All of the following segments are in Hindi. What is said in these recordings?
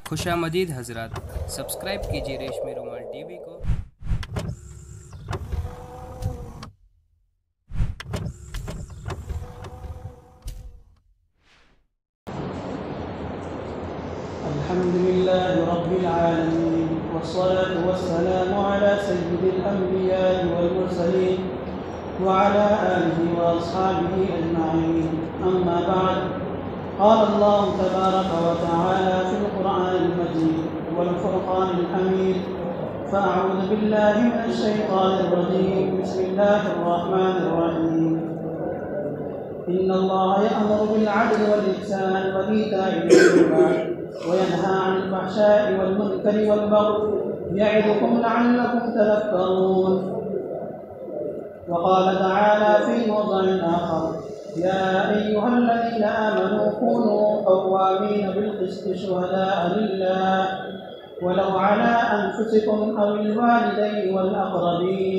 खुशामदीद हजरात, सब्सक्राइब कीजिए रेशमी रुमाल टीवी को। अल्हम्दुलिल्लाह रब्बिल आलमीन वस्सलातु वस्सलामु अला सय्यिदिल अंबिया'i वल मुरसलीन व अला आलिहि व अस्हाबिहि अजमाईन। अम्मा बअद, क़ाल अल्लाहु तबारक व तआला फ़िल क़ुरआनिल मजीद वल फ़ुरक़ानिल हमीद। फ़अऊज़ु बिल्लाहि मिनश शैतानिर रजीम। बिस्मिल्लाहिर रहमानिर रहीम। इन्नल्लाह यअमुरु बिल अदलि वल इहसानि व ईता'i ज़िल क़ुर्बा वयनहा अनिल फ़हशाइ वल मुनकरि वल बग़य य'iज़ुकुम लअल्लकुम तज़क्करून। वक़ाल तआला फ़ी मौज़िइन आख़र या अय्युहल्लज़ीना आमनू कूनू क़व्वामीन बिल क़िस्ति शुहदाअ लिल्लाह वलौ अला अनफुसिकुम अविल वालिदैनि वल अक़रबीन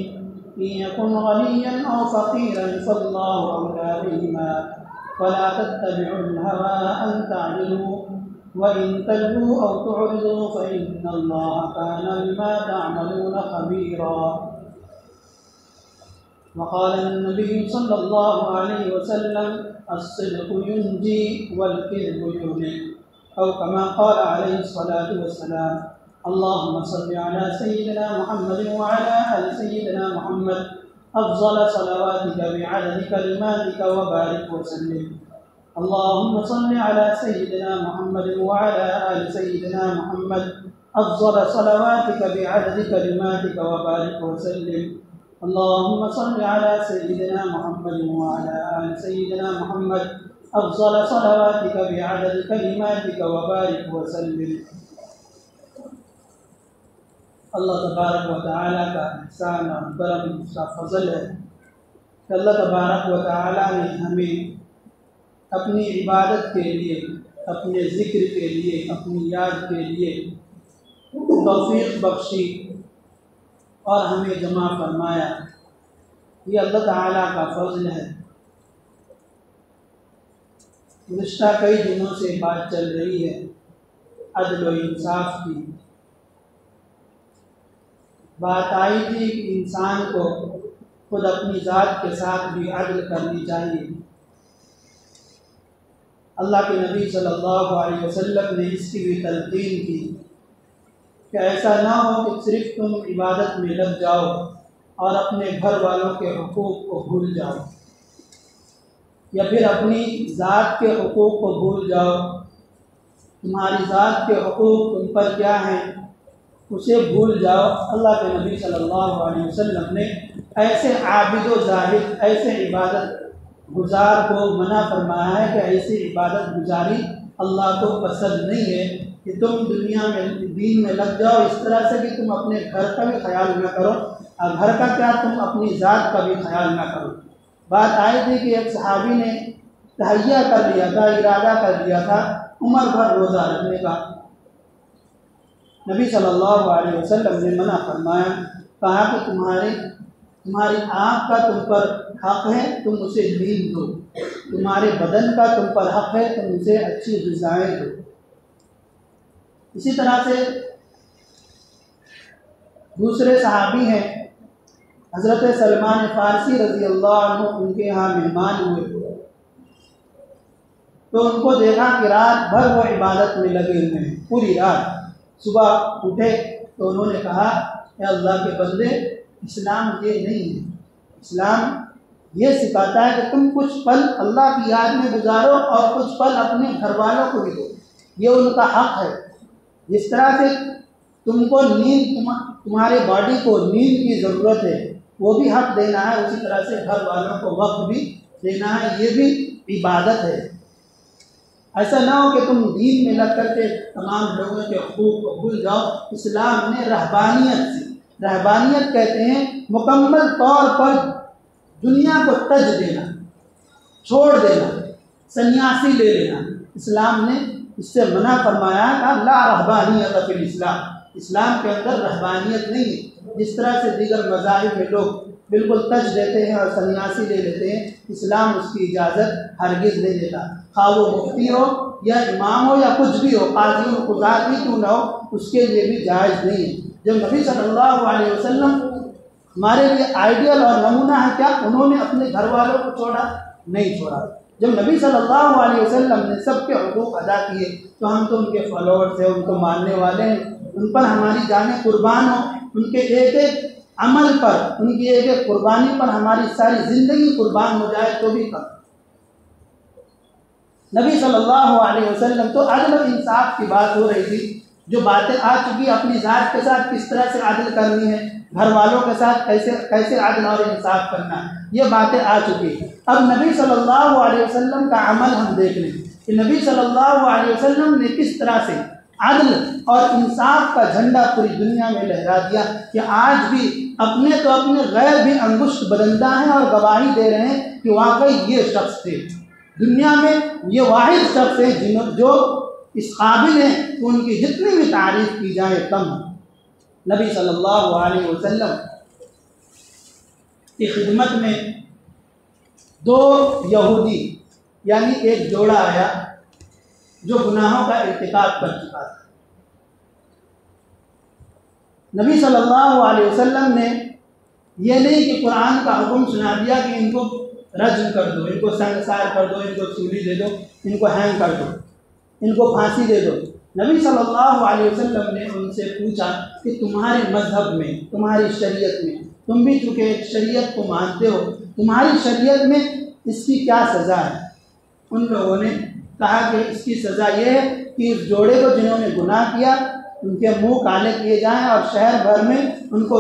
इन यकुन ग़निय्यन औ फ़क़ीरन फ़ल्लाहु औला बिहिमा वला तत्तबिउल हवा अन तअदिलू वइन तल्वू औ तुअरिदू फ़इन्नल्लाह कान बिमा तअमलून ख़बीरा। वक़ाल नबी सल्लल्लाहु अलैहि वसल्लम अस्सिद्क़ु युंजी वल किज़्बु युहलिक औ कमा क़ाल अलैहि सलातु वस्सलाम। अल्लाहुम्मा सल्लि अला सय्यिदिना मुहम्मद व अला आलि सय्यिदिना मुहम्मद अफ़ज़ल सलवातिका बिअददि कलिमातिका व बारिक व सल्लिम। अल्लाहुम्मा सल्लि अला सय्यिदिना मुहम्मद व अला आलि सय्यिदिना मुहम्मद अफ़ज़ल सलवातिका बिअददि कलिमातिका व बारिक व सल्लिम। अल्लाहुम्मा सल्लि अला सय्यिदिना मुहम्मद व अला आलि सय्यिदिना मुहम्मद अफ़ज़ल सलवातिका बिअददि कलिमातिका व बारिक व सल्लिम। अल्लाह तबारक व तआला का एहसान और करम, उसका फ़ज़ल है कि अल्लाह तबारक व तआला ने हमें अपनी इबादत के लिए, अपने ज़िक्र के लिए, अपनी याद के लिए तौफ़ीक़ बख्शी और हमें जमा फरमाया। ये अल्लाह ताला का फ़ज़ल है। गुज़िश्ता कई दिनों से बात चल रही है अदल व इंसाफ की। बात आई थी कि इंसान को खुद अपनी ज़ात के साथ भी अदल करनी चाहिए। अल्लाह के नबी सल्लल्लाहु अलैहि वसल्लम ने इसकी भी तलक़ीन की कि ऐसा ना हो कि सिर्फ़ तुम इबादत में लग जाओ और अपने घर वालों के हुकूक़ को भूल जाओ, या फिर अपनी ज़ात के हुकूक़ को भूल जाओ। तुम्हारी ज़ात के हुकूक़ तुम पर क्या हैं उसे भूल जाओ। अल्लाह के नबी सल्लल्लाहु अलैहि वसल्लम ने ऐसे आबिद व ज़ाहिद, ऐसे इबादत गुज़ार को मना फरमाया है कि ऐसी इबादत गुजारी अल्लाह को पसंद नहीं है कि तुम दुनिया में दीन में लग जाओ इस तरह से कि तुम अपने घर का भी ख्याल न करो, और घर का क्या तुम अपनी ज़ात का भी ख्याल न करो। बात आई थी कि एक सहाबी ने तहैया कर लिया था, इरादा कर लिया था उम्र भर रोज़ा रखने का। नबी सल्लल्लाहु अलैहि वसल्लम ने मना फरमाया, कहा कि तुम्हारी आँख का तुम पर हक़ है, तुम उसे नींद दो। तुम्हारे बदन का तुम पर हक़ है, तुम उसे अच्छी ग़िज़ाएँ दो। इसी तरह से दूसरे सहाबी हैं हज़रत सलमान फ़ारसी रज़ी अल्लाह अन्हु, उनके यहाँ मेहमान हुए तो उनको देखा कि रात भर वो इबादत में लगे हुए हैं, पूरी रात। सुबह उठे तो उन्होंने कहा, अल्लाह के बंदे, इस्लाम ये नहीं है। इस्लाम ये सिखाता है कि तुम कुछ पल अल्लाह की याद में गुजारो और कुछ पल अपने घर वालों को भी दो, ये उनका हक़ है। जिस तरह से तुमको नींद, तुम्हारे बॉडी को नींद की ज़रूरत है, वो भी हक़ देना है, उसी तरह से घर वालों को वक्त भी देना है, ये भी इबादत है। ऐसा ना हो कि तुम दीन में लग करके तमाम लोगों के हुकूक़ को भूल जाओ। इस्लाम ने रहबानियत से, रहबानियत कहते हैं मुकम्मल तौर पर दुनिया को तज देना, छोड़ देना, सन्यासी ले लेना। इस्लाम ने इससे मना फरमाया कि ला रहबानियत फिल इस्लाम, इस्लाम के अंदर रहबानियत नहीं है। जिस तरह से दीगर मज़ाहिब में लोग बिल्कुल तज देते हैं और सन्यासी ले लेते हैं, इस्लाम उसकी इजाज़त हरगिज़ नहीं देता। खा वो मुफ्ती हो या इमाम हो या कुछ भी हो, काज़ी हो, क़ुज़ात भी क्यों ना हो, उसके लिए भी जायज़ नहीं है। जब नबी सल्लल्लाहु अलैहि वसल्लम हमारे लिए आइडियल और नमूना है, क्या उन्होंने अपने घर वालों को छोड़ा? नहीं छोड़ा। जब नबी सल्लल्लाहु अलैहि वसल्लम ने सबके हुकूक अदा किए तो हम तो उनके फॉलोअर्स हैं, उनको मानने वाले हैं, उन पर हमारी जानें कुर्बान हो, उनके एक एक अमल पर, उनकी एक एक कुर्बानी पर हमारी सारी ज़िंदगी कुर्बान हो जाए तो भी कम। नबी सल्लल्लाहु अलैहि वसल्लम तो अदल और इंसाफ की बात हो रही थी, जो बातें आ चुकी अपनी ज़ात के साथ किस तरह से आदिल करनी है, घर वालों के साथ कैसे कैसे आदिल और इंसाफ करना है, ये बातें आ चुकी। अब नबी सल्लल्लाहु अलैहि वसल्लम का अमल हम देख लें कि नबी सल्लल्लाहु अलैहि वसल्लम ने किस तरह से आदिल और इंसाफ का झंडा पूरी दुनिया में लहरा दिया कि आज भी अपने तो अपने गैर भी अंगुष्ठ बदंदा हैं और गवाही दे रहे हैं कि वाकई ये शख्स थे, दुनिया में ये वाहिद शख्स है जो इस काबिल हैं कि उनकी जितनी भी तारीफ की जाए कम। नबी सल्लल्लाहु अलैहि वसल्लम की खिदमत में दो यहूदी यानी एक जोड़ा आया जो गुनाहों का इर्तिकाब कर चुका था। नबी सल्लल्लाहु अलैहि वसल्लम ने यह नहीं कि कुरान का हुक्म सुना दिया कि इनको रज्म कर दो, इनको संसार कर दो, इनको सूली दे दो, इनको हैंग कर दो, इनको फांसी दे दो। नबी सल्लल्लाहु अलैहि वसल्लम ने उनसे पूछा कि तुम्हारे मजहब में, तुम्हारी शरीयत में, तुम भी चूँकि एक शरीयत को मानते हो, तुम्हारी शरीयत में इसकी क्या सज़ा है? उन लोगों ने कहा कि इसकी सज़ा ये है कि इस जोड़े को जिन्होंने गुनाह किया उनके मुंह काले किए जाएं और शहर भर में उनको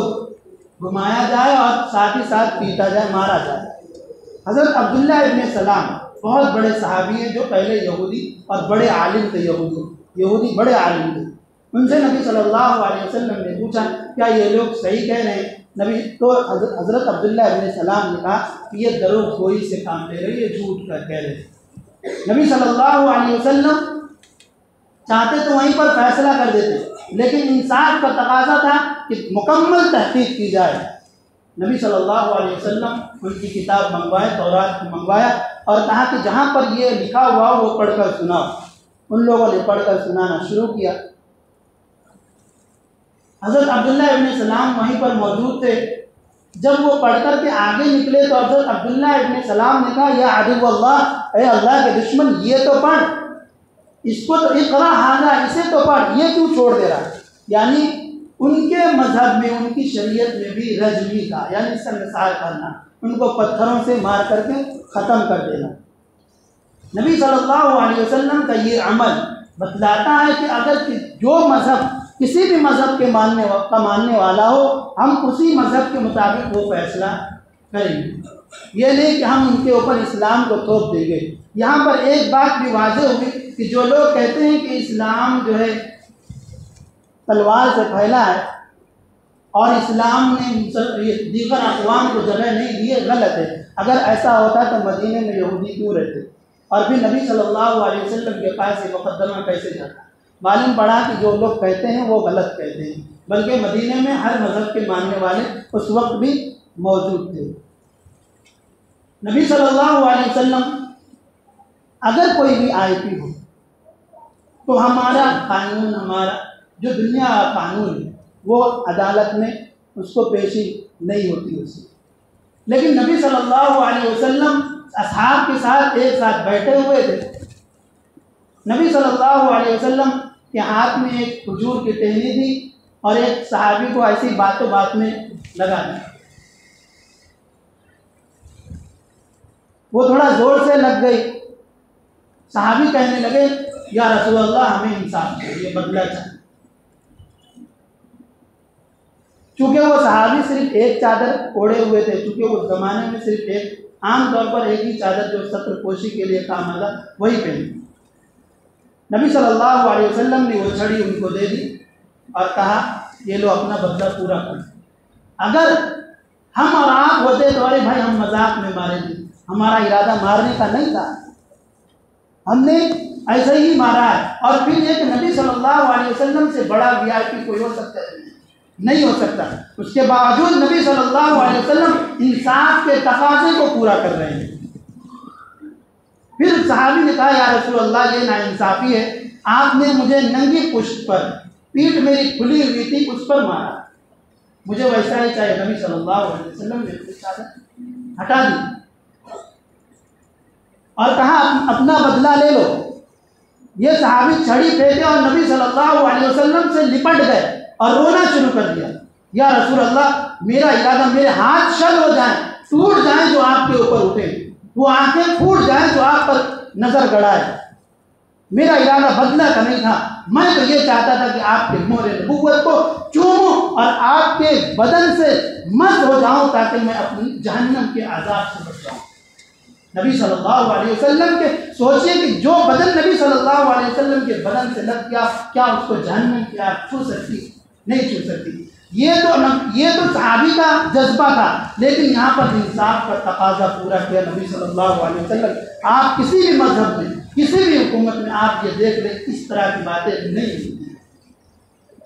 घुमाया जाए और साथ ही साथ पीटा जाए, मारा जाए। हज़रत अब्दुल्लाह इब्न सलाम बहुत बड़े सहाबी हैं जो पहले यहूदी और बड़े आलिम थे, यहूदी बड़े आलिम थे। उनसे नबी सल्लल्लाहु अलैहि वसल्लम ने पूछा क्या ये लोग सही कह रहे हैं? नबी तो हज़रत अब्दुल्लाह इब्न सलाम ने कहा कि ये दरोगोई से काम ले रहे, ये झूठ कर कह रहे। नबी सल्लल्लाहु अलैहि वसल्लम चाहते तो वहीं पर फैसला कर देते, लेकिन इंसाफ का तकाजा था कि मुकम्मल तहकीक की जाए। नबी सल्लल्लाहु अलैहि वसल्लम उनकी किताब मंगवाए, तौरात को मंगवाया और कहा कि जहाँ पर ये लिखा हुआ वो पढ़कर सुनाओ। उन लोगों ने पढ़कर सुनाना शुरू किया। हज़रत अब्दुल्लाह इब्न सलाम वहीं पर मौजूद थे। जब वो पढ़कर के आगे निकले तो हज़रत अब्दुल्लाह इब्न सलाम ने कहा या अदुव्वल्लाह, ए अल्लाह के दुश्मन, ये तो पढ़, इसको तो इक़रा हाज़ा, इसे तो पढ़, ये क्यों छोड़ दे रहा? यानी उनके मजहब में, उनकी शरीयत में भी रजमी था, यानी संसार करना, उनको पत्थरों से मार करके ख़त्म कर देना। नबी सल्लल्लाहु अलैहि वसल्लम का ये अमल बतलाता है कि अगर जो मज़हब किसी भी मज़हब के मानने वाला हो, हम उसी मज़हब के मुताबिक वो फैसला करेंगे। ये नहीं कि हम उनके ऊपर इस्लाम को थोप देंगे। यहाँ पर एक बात भी वाज़ेह होगी कि जो लोग कहते हैं कि इस्लाम जो है तलवार से फैला है और इस्लाम ने दीगर अक़वाम को जगह नहीं दी है, गलत है। अगर ऐसा होता तो मदीने में यहूदी क्यों रहते और फिर नबी सल्लल्लाहु अलैहि वसल्लम के पास ये मुकद्दमा कैसे जाता? मालूम पड़ा कि जो लोग कहते हैं वो गलत कहते हैं, बल्कि मदीने में हर मज़हब के मानने वाले उस वक्त भी मौजूद थे। नबी सल्लल्लाहु अलैहि वसल्लम अगर कोई भी आईपी हो तो हमारा कानून, हमारा जो दुनिया का कानून है वो अदालत में उसको पेशी नहीं होती उससे। लेकिन नबी सल्लल्लाहु अलैहि वसल्लम असहाब के साथ एक साथ बैठे हुए थे। नबी सल्लल्लाहु अलैहि वसल्लम के हाथ में एक खजूर की टहनी थी और एक सहाबी को ऐसी बातों बात में लगा दिया। वो थोड़ा ज़ोर से लग गई। सहाबी कहने लगे या रसूलल्लाह, हमें इंसाफ चाहिए, बदला चाहिए। चूँकि वो सहाबी सिर्फ एक चादर ओढ़े हुए थे, चूँकि उस ज़माने में सिर्फ एक, आम तौर पर एक ही चादर जो सत्रपोशी के लिए काम आता वही पहनी। नबी सल्लल्लाहु अलैहि वसल्लम ने वो छड़ी उनको दे दी और कहा ये लो अपना बदला पूरा कर। अगर हम और आप होते तो अरे भाई हम मजाक में मारे थे, हमारा इरादा मारने का नहीं था, हमने ऐसे ही मारा है। और फिर ये कि नबी सल्लल्लाहु अलैहि वसल्लम से बड़ा वीआईपी कोई हो सकता है? नहीं हो सकता। उसके बावजूद नबी सल्लल्लाहु अलैहि वसल्लम इंसाफ के तकाजे को पूरा कर रहे हैं। फिर सहाबी ने कहा, या रसूल अल्लाह, ये नाइंसाफ़ी है, आपने मुझे नंगी पुष्ट पर, पीठ मेरी खुली हुई थी, उस पर मारा, मुझे वैसा ही चाहिए। नबी सल्लल्लाहु अलैहि वसल्लम ने चादर हटा दी और कहा, अपना बदला ले लो। ये सहाबी छड़ी फेंके और नबी सल्लल्लाहु अलैहि वसल्लम से लिपट गए और रोना शुरू कर दिया। या रसूल अल्लाह, मेरा इरादा, मेरे हाथ शल हो जाएं, टूट जाएं जो आपके ऊपर उठे, वो आंखें फूट जाएं जो आप पर नजर गड़ाए। मेरा इरादा बदला का नहीं था, मैं तो ये चाहता था कि आपके मोहरे नबूवत को चूमूं और आपके बदन से मस्त हो जाऊं ताकि मैं अपनी जहन्नम के अजाब से बच जाऊं। नबी सल्लल्लाहु अलैहि वसल्लम के, सोचिए कि जो बदन नबी सल्लल्लाहु अलैहि वसल्लम के बदन से लग गया, क्या उसको जहन्नम की आग छू सकती? नहीं छू सकती। ये तो सहाबी का जज्बा था, लेकिन यहाँ पर इंसाफ का तकाजा पूरा किया नबी सल्लल्लाहु अलैहि वसल्लम। आप किसी भी मजहब में, किसी भी हुकूमत में आप ये देख लें, इस तरह की बातें नहीं होती।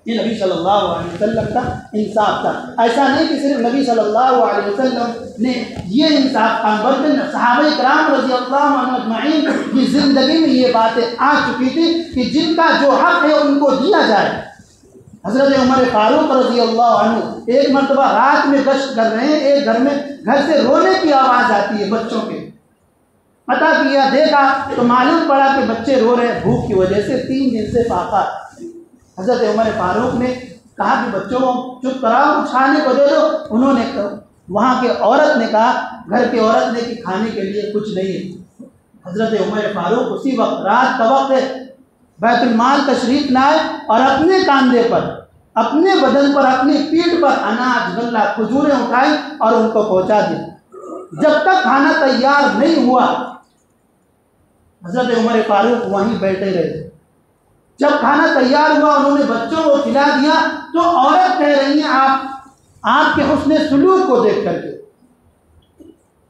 ये नबी सल्लल्लाहु अलैहि वसल्लम का इंसाफ था। ऐसा नहीं कि सिर्फ नबी सल्लल्लाहु अलैहि वसल्लम ने ये इंसाफ का, बल्कि सहाबा इकराम रज़ी अल्लाहु अन्हुम अजमईन की ज़िंदगी में ये बातें आ चुकी थी कि जिनका जो हक़ है उनको दिया जाए। हज़रत उमर फारूक रज़ी अल्लाह अन्हु एक मरतबा रात में गश्त कर रहे हैं, एक घर में, घर से रोने की आवाज़ आती है बच्चों के। पता किया, देखा तो मालूम पड़ा कि बच्चे रो रहे हैं भूख की वजह से, 3 दिन से फाका। हज़रत उमर फारूक ने कहा कि बच्चों को चुप कराओ, कुछ खाने को दे दो। उन्होंने, वहाँ के औरत ने कहा, घर की औरत ने, कि खाने के लिए कुछ नहीं है। हज़रत उमर फारूक उसी वक्त, रात का वक्त है, बैतुल माल तशरीफ लाए और अपने कांधे पर, अपने बदन पर, अपनी पीठ पर अनाज, गल्ला, खजूरें उठाई और उनको पहुंचा दी। जब तक खाना तैयार नहीं हुआ, हज़रत उमर फारूक वहीं बैठे रहे। जब खाना तैयार हुआ, उन्होंने बच्चों को खिला दिया, तो औरत कह रही है, आपके हुस्न सुलूक को देख करके,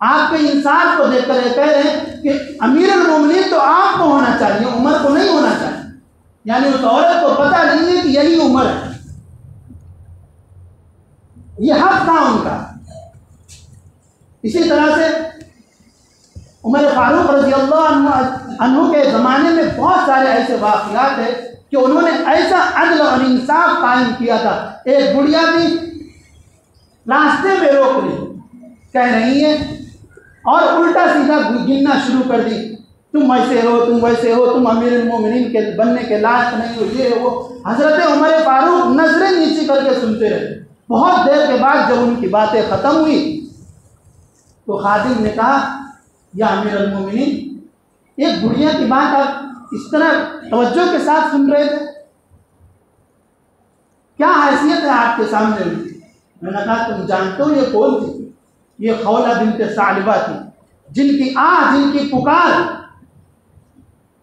आपके इंसाफ को देख कर कह रहे हैं कि अमीरुल मोमिनीन तो आपको होना चाहिए, उमर को नहीं होना चाहिए। यानी उस औरत को पता नहीं है कि यही उमर है, ये हक था उनका। इसी तरह से उमर फारूक रज़ी अल्लाह अन्हु के ज़माने में बहुत सारे ऐसे वाक़यात हैं कि उन्होंने ऐसा अदल और इंसाफ कायम किया था। एक बुढ़िया थी, रास्ते में रोक ली, कह रही है, और उल्टा सीधा गिनना शुरू कर दी, तुम ऐसे हो, तुम वैसे हो, तुम अमीरुल मोमिनीन के बनने के लायक नहीं हो, ये वो। हज़रत उमर फारूक नजरें नीचे करके सुनते रहे। बहुत देर के बाद जब उनकी बातें ख़त्म हुई तो खादिम ने कहा, या अमीरुल मोमिनीन, एक बुढ़िया की बात आप इस तरह तवज्जो के साथ सुन रहे थे, क्या हैसियत है आपके सामने? मैंने कहा, तुम जानते हो ये कौन थी? ये खौला बिन्त सालिबा थी, जिनकी जिनकी पुकार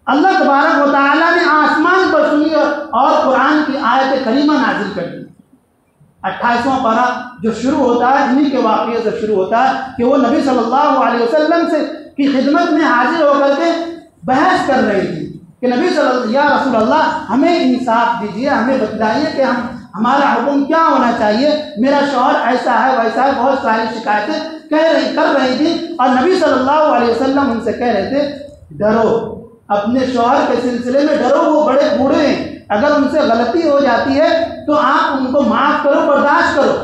अल्लाह तबारक व तआला ने आसमान पर सुनी और कुरान की आयत करीमा नाजिल कर दी। 28वां पारा जो शुरू होता है, इन्हीं के वाक़ये से शुरू होता है कि वो नबी सल्लल्लाहु अलैहि वसल्लम से की खिदमत में हाजिर होकर के बहस कर रही थी कि नबी सल्लल्लाहु, या रसूल अल्लाह, हमें इंसाफ दीजिए, हमें बतलाइए कि हमारा हुक्म क्या होना चाहिए, मेरा शौहर ऐसा है वैसा है, बहुत सारी शिकायतें कर रही थी। और नबी सल्लल्लाहु अलैहि वसल्लम उनसे कह रहे थे, डरो, अपने शौहर के सिलसिले में डरो, वो बड़े बूढ़े हैं, अगर उनसे गलती हो जाती है तो आप उनको माफ़ करो, बर्दाश्त करो।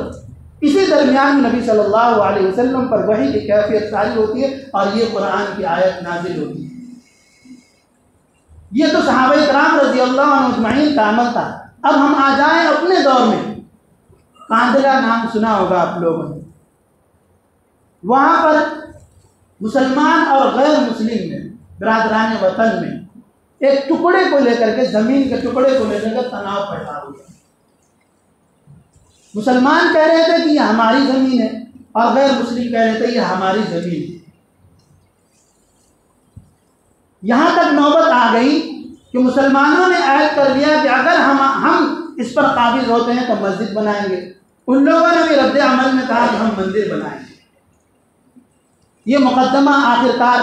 इसी दरमियान नबी सल्लल्लाहु अलैहि वसल्लम पर वही की कैफियत तारी होती है और ये कुरान की आयत नाजिल होती है। ये तो सहाबा इकराम रज़ी अल्लाह अन्हुम अजमईन का अमल था। अब हम आ जाएं अपने दौर में। कांदला नाम सुना होगा आप लोगों ने। वहाँ पर मुसलमान और गैर मुस्लिम में, बिरादरान वतन में, एक टुकड़े को लेकर के, जमीन के टुकड़े को लेकर के तनाव पैदा हो गया। मुसलमान कह रहे थे कि ये हमारी जमीन है और गैर मुस्लिम कह रहे थे ये हमारी जमीन है। यहां तक नौबत आ गई कि मुसलमानों ने ऐलान कर दिया कि अगर हम इस पर काबिज होते हैं तो मस्जिद बनाएंगे। उन लोगों ने भी रद्द अमल में कहा कि हम मंदिर बनाएंगे। ये मुकदमा आखिरकार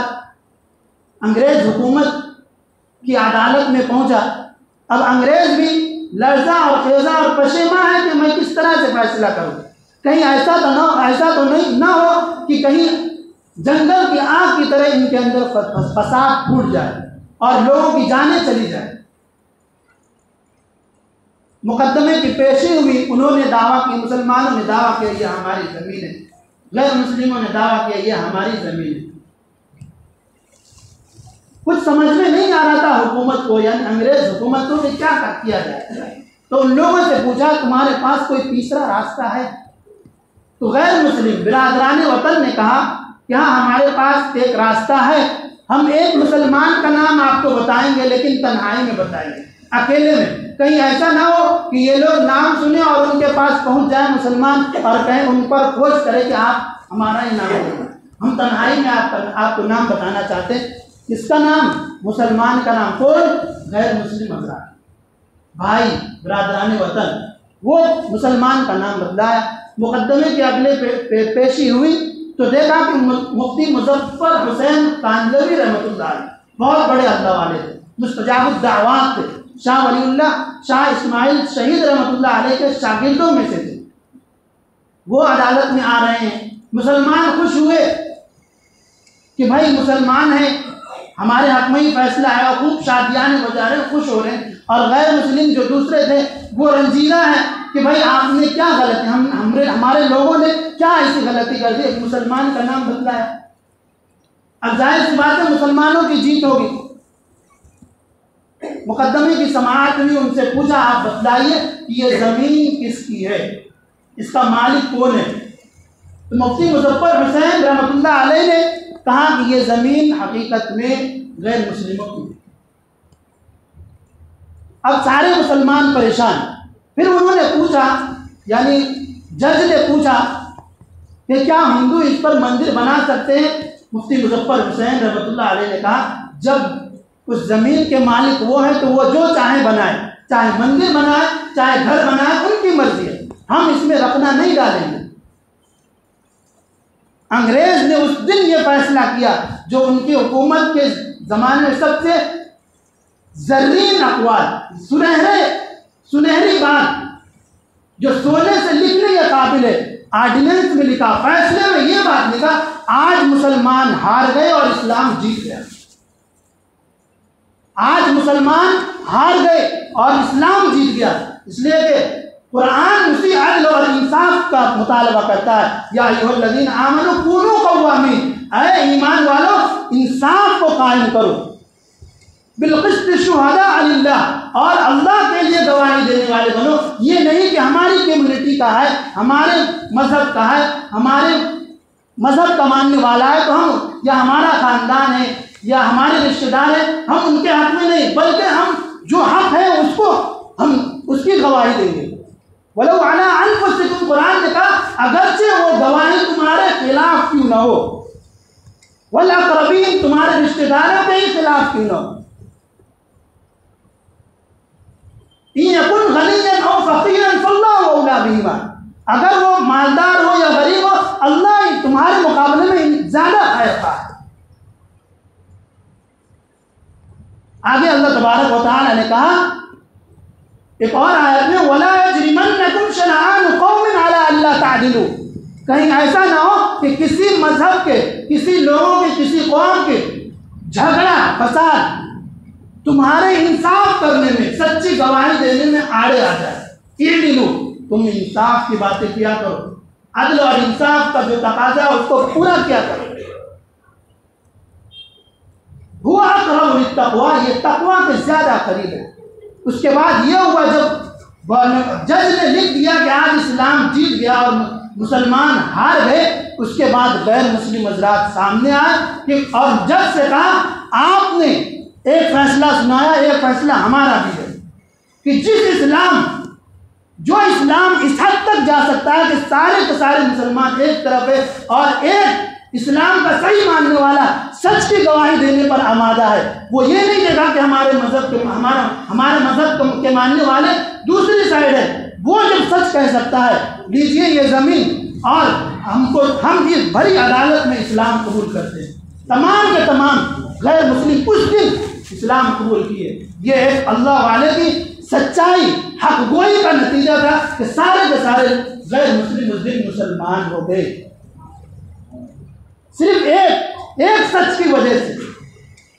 अंग्रेज हुकूमत की अदालत में पहुंचा। अब अंग्रेज भी लर्जा और खेजा और पशेमा है कि मैं किस तरह से फैसला करूं, कहीं ऐसा तो नहीं ना हो कि कहीं जंगल की आग की तरह इनके अंदर फसाद फूट जाए और लोगों की जानें चली जाए। मुकदमे की पेशी हुई, उन्होंने दावा किया, मुसलमानों ने दावा किया ये हमारी ज़मीन है, गैर मुस्लिमों ने दावा किया ये हमारी ज़मीन है। कुछ समझ में नहीं आ रहा था हुकूमत को, यानी अंग्रेज हुकूमत को कि क्या किया जाए। तो उन लोगों से पूछा तुम्हारे पास कोई तीसरा रास्ता है? तो गैर मुस्लिम बिरादरान वतन ने कहा कि हाँ हमारे पास एक रास्ता है, हम एक मुसलमान का नाम आपको बताएंगे लेकिन तन्हाई में बताएंगे, अकेले में। कहीं ऐसा ना हो कि ये लोग नाम सुने और उनके पास पहुंच जाए मुसलमान और कहें उन पर खोज करे कि आप हमारा ही नाम बताएं। हम तन्हाई में आपको नाम बताना चाहते हैं। किसका नाम? मुसलमान का नाम। कौन? गैर मुस्लिम हज़रात, भाई बिरादरान वतन। वो मुसलमान का नाम बतलाया। मुकदमे के अगले पेशी हुई तो देखा कि मुफ्ती मुजफ्फर हुसैन कांदलवी रहमतुल्लाह अलैह बहुत बड़े अल्लाह वाले थे, मुस्तजाबुद दावात थे, शाह वलीउल्लाह शाह इस्माइल शहीद रहमतुल्लाह अलैह के शागिर्दों में से थे। वो अदालत में आ रहे हैं। मुसलमान खुश हुए कि भाई मुसलमान है, हमारे हक में ही फैसला है, और खूब शादियाने बजा रहे, खुश हो रहे हैं। और गैर मुस्लिम जो दूसरे थे वो रंजीदा है कि भाई आपने क्या गलती, हमारे लोगों ने क्या ऐसी गलती कर दी, एक मुसलमान का नाम बदलाया। अब जाहिर सी बात है मुसलमानों की जीत होगी। मुकदमे की समाअत हुई, उनसे पूछा आप बतलाइए कि ये ज़मीन किसकी है, इसका मालिक कौन है? तो मुफ्ती मुजफ्फर हुसैन रहमतुल्लाह अलैह ने कहा कि ये ज़मीन हकीकत में गैर मुस्लिमों की है। अब सारे मुसलमान परेशान। फिर उन्होंने पूछा, यानी जज ने पूछा कि क्या हिंदू इस पर मंदिर बना सकते हैं? मुफ्ती मुजफ्फर हुसैन रहमतुल्लाह अलैह ने कहा जब उस ज़मीन के मालिक वो है तो वो जो चाहे बनाए, चाहे मंदिर बनाए चाहे घर बनाए, उनकी मर्जी है, हम इसमें रखना नहीं डालेंगे। अंग्रेज ने उस दिन ये फैसला किया जो उनकी हुकूमत के ज़माने में सबसे ज़र्रीन अक़वाल, सुनहरी बात जो सोने से लिखने के काबिल है, ऑर्डिनेंस में लिखा, फैसले में ये बात लिखा, आज मुसलमान हार गए और इस्लाम जीत गया। आज मुसलमान हार गए और इस्लाम जीत गया। इसलिए कि कुरान उसी अदल और इंसाफ का मुतालबा करता है, या अय्युहल्लज़ीना आमनू कूनू क़व्वामीन, ऐ ईमान वालों इंसाफ को कायम करो, बिलक़िस्त शुहदा लिल्लाह, और अल्लाह के लिए गवाही देने वाले बनो। ये नहीं कि हमारी कम्युनिटी का है, हमारे मज़हब का है, हमारे मज़हब का मानने वाला है तो हम, या हमारा ख़ानदान है या हमारे रिश्तेदार हैं, हम उनके हक़ में नहीं, बल्कि हम जो हक़ है उसको हम उसकी गवाही देंगे। वलो अला अनफुसिकुम, कुरान ने कहा अगरचे वो गवाही तुम्हारे खिलाफ क्यों ना हो, वल अक़रबीन, तुम्हारे रिश्तेदारों के ही खिलाफ क्यों ना हो। इन यकुन गनिय्यन औ फ़क़ीरन फ़ल्लाहु औला बिहिमा, अगर वो मालदार हो या गरीब हो, अल्लाह तुम्हारे मुकाबले में ज़्यादा खैर है। आगे अल्लाह तबारक व तआला ने कहा एक और आयत में, वला यजरिमन्नकुम शनआन कौमिन अला अल्ला तादिलू, कहीं ऐसा ना हो कि किसी मजहब के, किसी लोगों के, किसी कौम के झगड़ा फसाद तुम्हारे इंसाफ करने में, सच्ची गवाही देने में आड़े आ जाए। इदिलू, तुम इंसाफ की बातें किया करो, अदल और इंसाफ का जो तकाजा है उसको पूरा किया करो। हुआ अक़रबु लित्तक़वा, ये तक़वा के ज़्यादा करीब है। उसके बाद ये हुआ जब जज ने लिख दिया कि आज इस्लाम जीत गया और मुसलमान हार गए, उसके बाद गैर मुस्लिम हज़रात सामने आए कि, और जज से कहा आपने एक फैसला सुनाया, एक फैसला हमारा भी है कि जो इस्लाम इस हद तक जा सकता है कि सारे के सारे मुसलमान एक तरफ है और एक इस्लाम का सही मानने वाला सच की गवाही देने पर आमादा है। वो ये नहीं देखा कि हमारे मजहब के मानने वाले दूसरी साइड है। वो जब सच कह सकता है, लीजिए ये ज़मीन, और हम इस भरी अदालत में इस्लाम कबूल करते हैं। तमाम के तमाम गैर मुस्लिम उस दिन इस्लाम कबूल किए। ये एक अल्लाह वाले की सच्चाई हक गोई का नतीजा था कि सारे के सारे गैर मुस्लिम मुसलमान हो गए, सिर्फ एक सच की वजह से।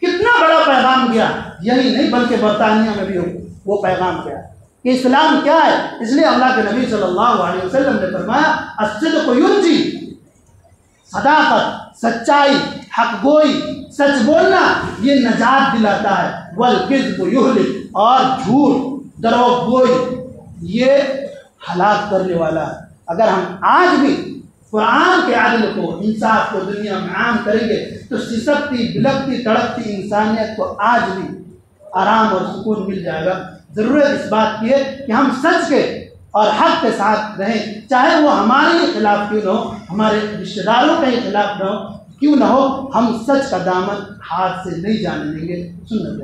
कितना बड़ा पैगाम गया, यही नहीं बल्कि बरतानिया में भी वो पैगाम गया कि इस्लाम क्या है। इसलिए अल्लाह के नबी सल्लल्लाहु अलैहि वसल्लम ने फरमाया अस्सिद्क़ु युंजी, सदाकत सच्चाई हक गोई सच बोलना ये नजात दिलाता है, वल किज़्बु युहलिक, और झूठ दरोग गोई ये हलाक करने वाला है। अगर हम आज भी कुरान के अदल को इंसाफ को दुनिया में आम करेंगे तो सिसकती बिलकती तड़पती इंसानियत को आज भी आराम और सुकून मिल जाएगा। ज़रूरत इस बात की है कि हम सच के और हक के साथ रहें, चाहे वो हमारे ही खिलाफ क्यों न हो, हमारे रिश्तेदारों के ही खिलाफ न हो, क्यों न हो, हम सच का दामन हाथ से नहीं जाने देंगे। सुन्नत